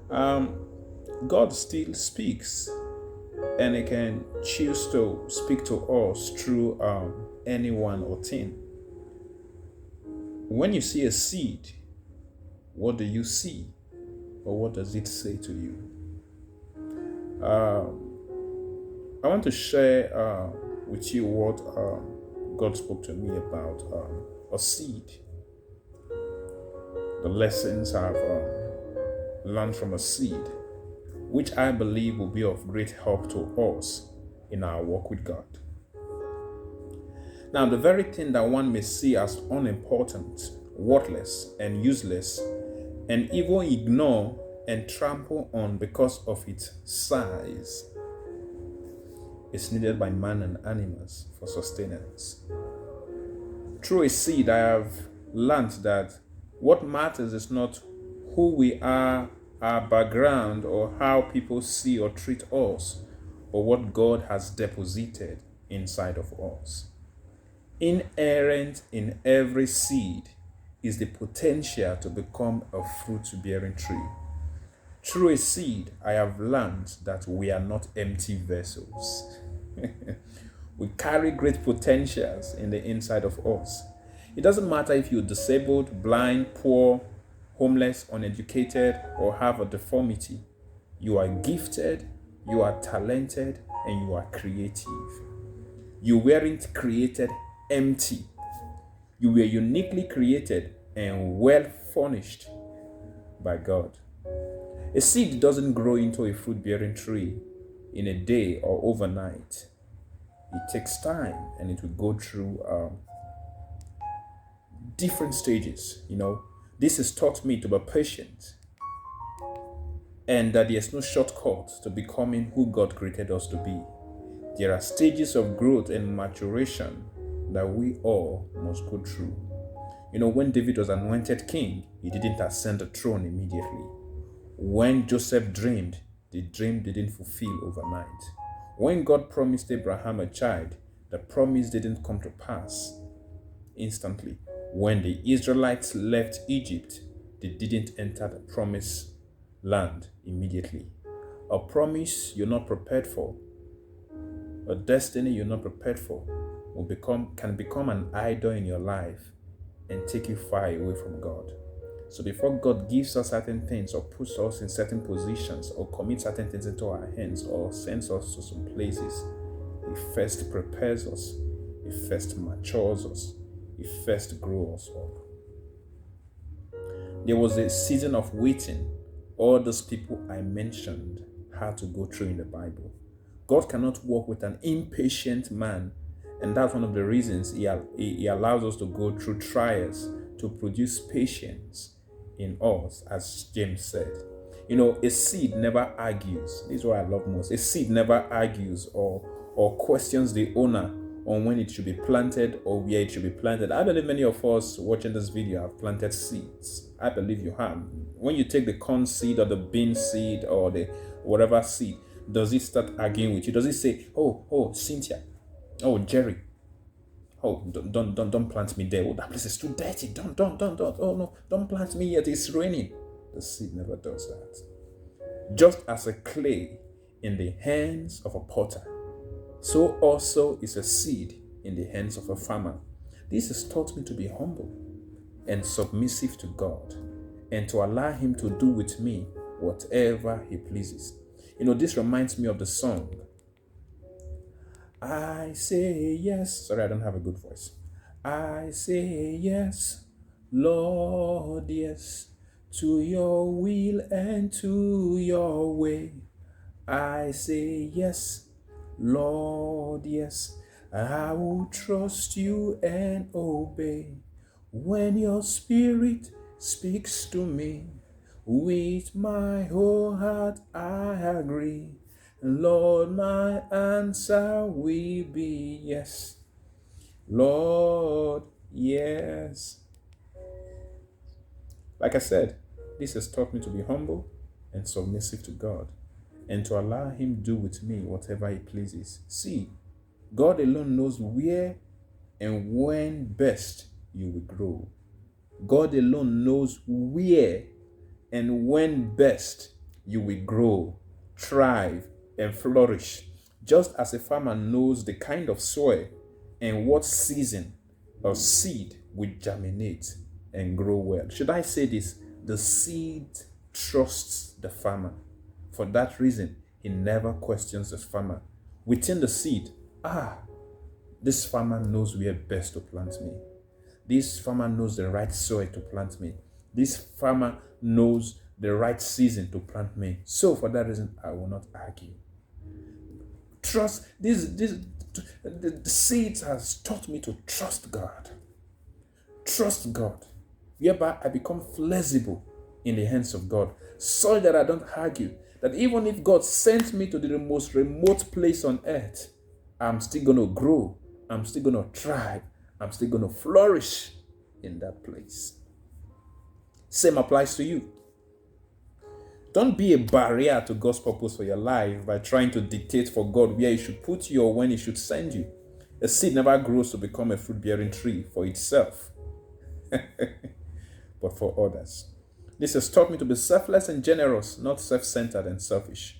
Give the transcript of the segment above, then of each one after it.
Um, God still speaks, and He can choose to speak to us through anyone or thing. When you see a seed, what do you see, or what does it say to you? Um, I want to share with you what God spoke to me about a seed, the lessons I've learned from a seed, which I believe will be of great help to us in our walk with God. Now, the very thing that one may see as unimportant, worthless, and useless, and even ignore and trample on because of its size, is needed by man and animals for sustenance. Through a seed, I have learned that what matters is not who we are, our background, or how people see or treat us, but what God has deposited inside of us. Inherent in every seed is the potential to become a fruit bearing tree. Through a seed, I have learned that we are not empty vessels. We carry great potentials in the inside of us. It doesn't matter if you're disabled, blind, poor, homeless, uneducated, or have a deformity. You are gifted, you are talented, and you are creative. You weren't created empty. You were uniquely created and well furnished by God. A seed doesn't grow into a fruit bearing tree in a day or overnight. It takes time and it will go through different stages. This has taught me to be patient and that there's no shortcut to becoming who God created us to be. There are stages of growth and maturation that we all must go through. When David was anointed king, he didn't ascend the throne immediately. When Joseph dreamed, the dream didn't fulfill overnight. When God promised Abraham a child, the promise didn't come to pass instantly. When the Israelites left Egypt, they didn't enter the promised land immediately. A promise you're not prepared for, a destiny you're not prepared for, can become an idol in your life and take you far away from God. So before God gives us certain things or puts us in certain positions or commits certain things into our hands or sends us to some places, He first prepares us, He first matures us, He first grows us up. There was a season of waiting all those people I mentioned had to go through in the Bible. God cannot work with an impatient man, and that's one of the reasons He allows us to go through trials to produce patience in us, as James said. A seed never argues. This is what I love most. A seed never argues or questions the owner on when it should be planted or where it should be planted. I believe many of us watching this video have planted seeds. I believe you have. When you take the corn seed or the bean seed or the whatever seed, does it start arguing with you? Does it say, oh, Cynthia, oh, Jerry, oh, don't plant me there. Oh, that place is too dirty. Don't. Oh no, don't plant me yet. It's raining. The seed never does that. Just as a clay in the hands of a potter, so also is a seed in the hands of a farmer. This has taught me to be humble and submissive to God and to allow Him to do with me whatever He pleases. This reminds me of the song, I say yes. Sorry, I don't have a good voice. I say yes, Lord, yes, to your will and to your way. I say yes, Lord, yes, I will trust you and obey. When your spirit speaks to me, with my whole heart I agree. Lord, my answer will be yes. Lord, yes. Like I said, this has taught me to be humble and submissive to God and to allow Him do with me whatever He pleases. See, God alone knows where and when best you will grow. God alone knows where and when best you will grow, thrive, and flourish, just as a farmer knows the kind of soil and what season a seed will germinate and grow well. Should I say this? The seed trusts the farmer. For that reason, he never questions the farmer. Within the seed, this farmer knows where best to plant me. This farmer knows the right soil to plant me. This farmer knows the right season to plant me. So for that reason, I will not argue. Trust, the seeds has taught me to trust God. Trust God. Whereby I become flexible in the hands of God. So that I don't argue. That even if God sent me to the most remote place on earth, I'm still going to grow. I'm still going to thrive. I'm still going to flourish in that place. Same applies to you. Don't be a barrier to God's purpose for your life by trying to dictate for God where He should put you or when He should send you. A seed never grows to become a fruit-bearing tree for itself, but for others. This has taught me to be selfless and generous, not self-centered and selfish.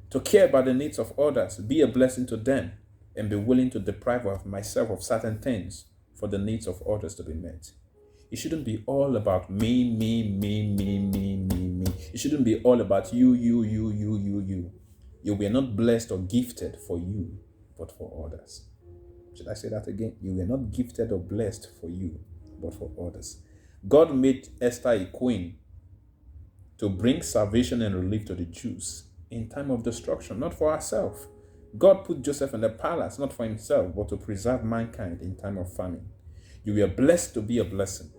To care about the needs of others, be a blessing to them, and be willing to deprive of myself of certain things for the needs of others to be met. It shouldn't be all about me. It shouldn't be all about you. You were not blessed or gifted for you, but for others. Should I say that again? You were not gifted or blessed for you, but for others. God made Esther a queen to bring salvation and relief to the Jews in time of destruction, not for herself. God put Joseph in the palace, not for himself, but to preserve mankind in time of famine. You were blessed to be a blessing.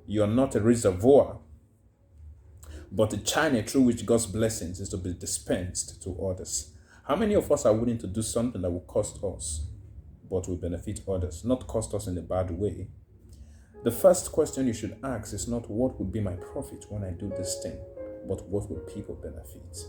You are not a reservoir, but a channel through which God's blessings is to be dispensed to others. How many of us are willing to do something that will cost us, but will benefit others, not cost us in a bad way? The first question you should ask is not what would be my profit when I do this thing, but what will people benefit?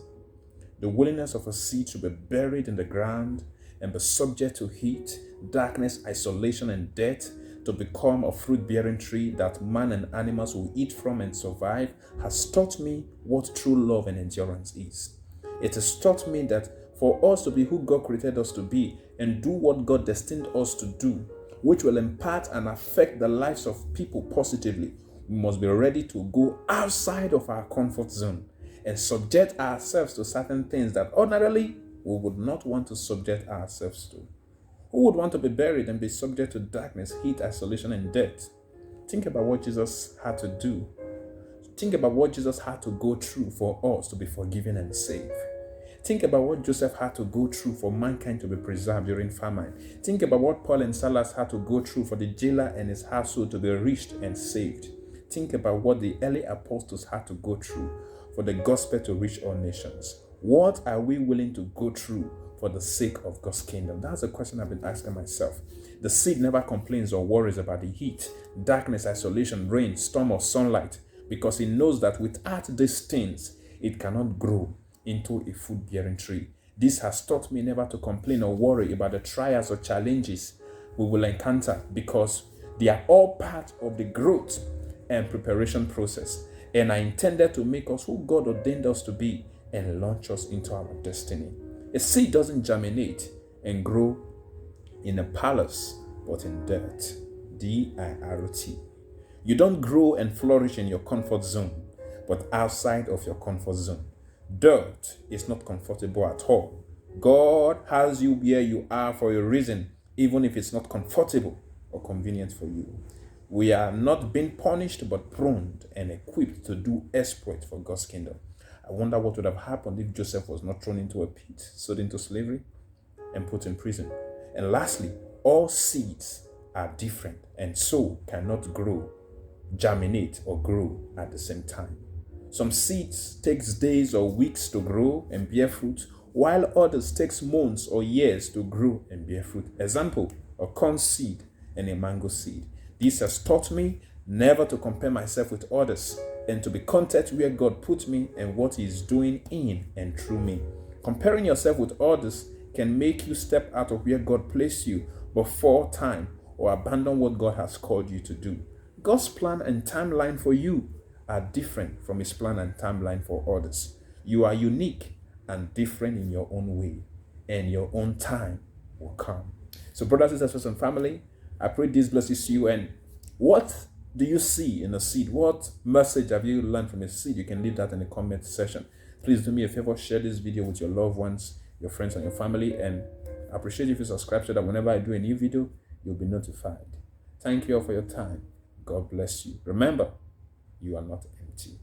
The willingness of a seed to be buried in the ground and be subject to heat, darkness, isolation, and death to become a fruit-bearing tree that man and animals will eat from and survive has taught me what true love and endurance is. It has taught me that for us to be who God created us to be and do what God destined us to do, which will impact and affect the lives of people positively, we must be ready to go outside of our comfort zone and subject ourselves to certain things that ordinarily we would not want to subject ourselves to. Who would want to be buried and be subject to darkness, heat, isolation, and death? Think about what Jesus had to do. Think about what Jesus had to go through for us to be forgiven and saved. Think about what Joseph had to go through for mankind to be preserved during famine. Think about what Paul and Silas had to go through for the jailer and his household to be reached and saved. Think about what the early apostles had to go through for the gospel to reach all nations. What are we willing to go through for the sake of God's kingdom? That's a question I've been asking myself. The seed never complains or worries about the heat, darkness, isolation, rain, storm, or sunlight, because it knows that without these things, it cannot grow into a fruit-bearing tree. This has taught me never to complain or worry about the trials or challenges we will encounter, because they are all part of the growth and preparation process, and are intended to make us who God ordained us to be and launch us into our destiny. A seed doesn't germinate and grow in a palace, but in dirt. D-I-R-T. You don't grow and flourish in your comfort zone, but outside of your comfort zone. Dirt is not comfortable at all. God has you where you are for a reason, even if it's not comfortable or convenient for you. We are not being punished, but pruned and equipped to do exploit for God's kingdom. I wonder what would have happened if Joseph was not thrown into a pit, sold into slavery, and put in prison. And lastly, all seeds are different and so cannot grow, germinate, or grow at the same time. Some seeds takes days or weeks to grow and bear fruit, while others takes months or years to grow and bear fruit. Example, a corn seed and a mango seed. This has taught me never to compare myself with others and to be content where God put me and what He is doing in and through me. Comparing yourself with others can make you step out of where God placed you before time or abandon what God has called you to do. God's plan and timeline for you are different from His plan and timeline for others. You are unique and different in your own way, and your own time will come. So, brothers and sisters and family, I pray this blesses you. And what do you see in a seed? What message have you learned from a seed? You can leave that in the comment section. Please do me a favor, share this video with your loved ones, your friends, and your family. And I appreciate if you subscribe so that whenever I do a new video, you'll be notified. Thank you all for your time. God bless you. Remember, you are not empty.